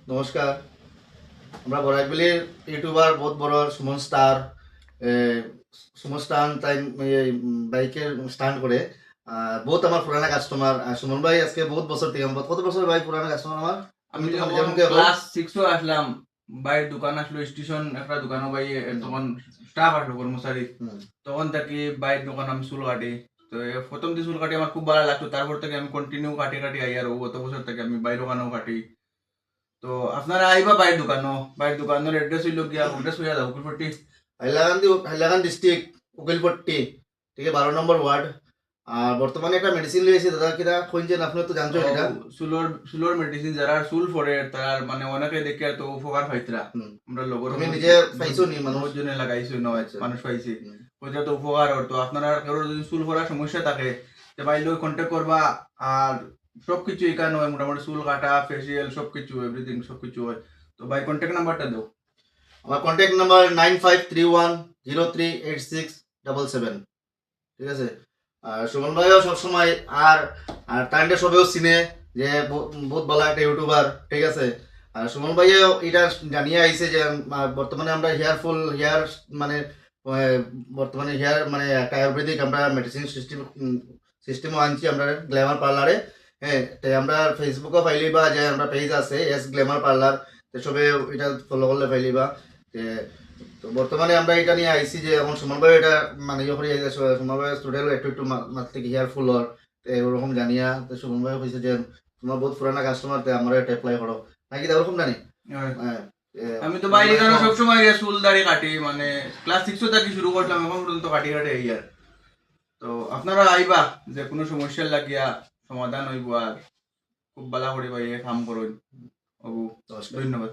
নমস্কার। আমরা বরাকবিলির ইউটিউবার বহুত বড় সুমন স্টার এ, সুমন স্টার তাই বাইকের স্টান্ট করে বহুত আমার পুরানা কাস্টমার সুমন ভাই আজকে বহুত বছর থেকে কত বছর ভাই পুরানা কাস্টমার আমার আমি তখন যখন যেমনকি এখন ক্লাস 6 আসলাম, বাইরের দোকান আসলো, স্টেশন একটা দোকানও ভাই তখন স্টাফ আসলো কর্মচারী। হুম। তখন থেকে বাইরের দোকান আমি চুল কাটি। তো প্রথম দিন চুল কাটি আমার খুব ভালো লাগতো, তারপর থেকে আমি কন্টিনিউ কাটি কাটি আই আর গত বছর থেকে আমি বাইরের দোকানেও কাটি। তো আপনারা আইবা বাইরের দোকানের এড্রেস হইল গিয়া এড্রেস হইয়া যাও কুলপট্টি। হাইলাকান্দি ডিস্ট্রিক্ট উকিলপট্টি, ঠিক আছে, 12 নম্বর ওয়ার্ড। আর বর্তমানে একটা মেডিসিন লিয়েছি দাদা, কিনা খুঁজছেন আপনি তো জানছেন এটা। চুলোর মেডিসিন যারা চুল পড়ে তার মানে অনেকে দেখে আর তো উপকার পাইতরা। হুম। আমরা লগর তুমি নিজে পাইছো নি মানুষ? বহুত জনে লাগাইছো নয়, আচ্ছা। মানুষ পাইছে হুম। ওইটা তো উপকার হতো। আপনারা কারোর যদি চুল পড়ার সমস্যা থাকে তে বাইলে কন্ট্যাক্ট করবা। আর সবকিছু এখানে হয়, মোটামুটি চুল কাটা, ফেসিয়াল সবকিছু, এভরিথিং সবকিছু হয়। তো ভাই কন্ট্যাক্ট নাম্বারটা দাও। আমার কন্ট্যাক্ট নাম্বার 9531038677, ঠিক আছে। আর সুমন ভাইও সবসময় আর আর টাইমটা সবেও চিনে যে বহুত ভালো একটা ইউটিউবার, ঠিক আছে। আর সুমন ভাইও এটা জানিয়ে আইছে যে বর্তমানে আমরা হেয়ার মানে বর্তমানে হেয়ার মানে একটা আয়ুর্বেদিক আমরা মেডিসিন সিস্টেমও আনছি আমরা গ্ল্যামার পার্লারে। হ্যাঁ, তাই আমরা ফেসবুকও পাইলিবা যে আমরা পেজ আছে এস গ্ল্যামার পার্লার, তো সবে এটা ফলো করলে পাইলিবা। তো বর্তমানে আমরা এটা নিয়ে আইছি যে এখন সুমন ভাই এটা মানে ইয়ে করে আইছে, সুমন ভাই স্টুডেন্ট একটু একটু মারতে কি হেয়ারফুল হর ওরকম জানিয়া, তো সুমন ভাই কইছে যে তোমার বহুত পুরানা কাস্টমার, তো আমরা এটা অ্যাপ্লাই করো নাকি ওরকম জানি। হ্যাঁ, আমি তো বাইরে কেন সবসময় চুল দাড়ি কাটি, মানে ক্লাস 6 থেকে শুরু করলাম, এখন পর্যন্ত কাটি কাটি এই আর। তো আপনারা আইবা, যে কোনো সমস্যার লাগিয়া সমাধান হইব আর খুব ভালো করে ভাই কাম করুন। নমস্কার। ধন্যবাদ।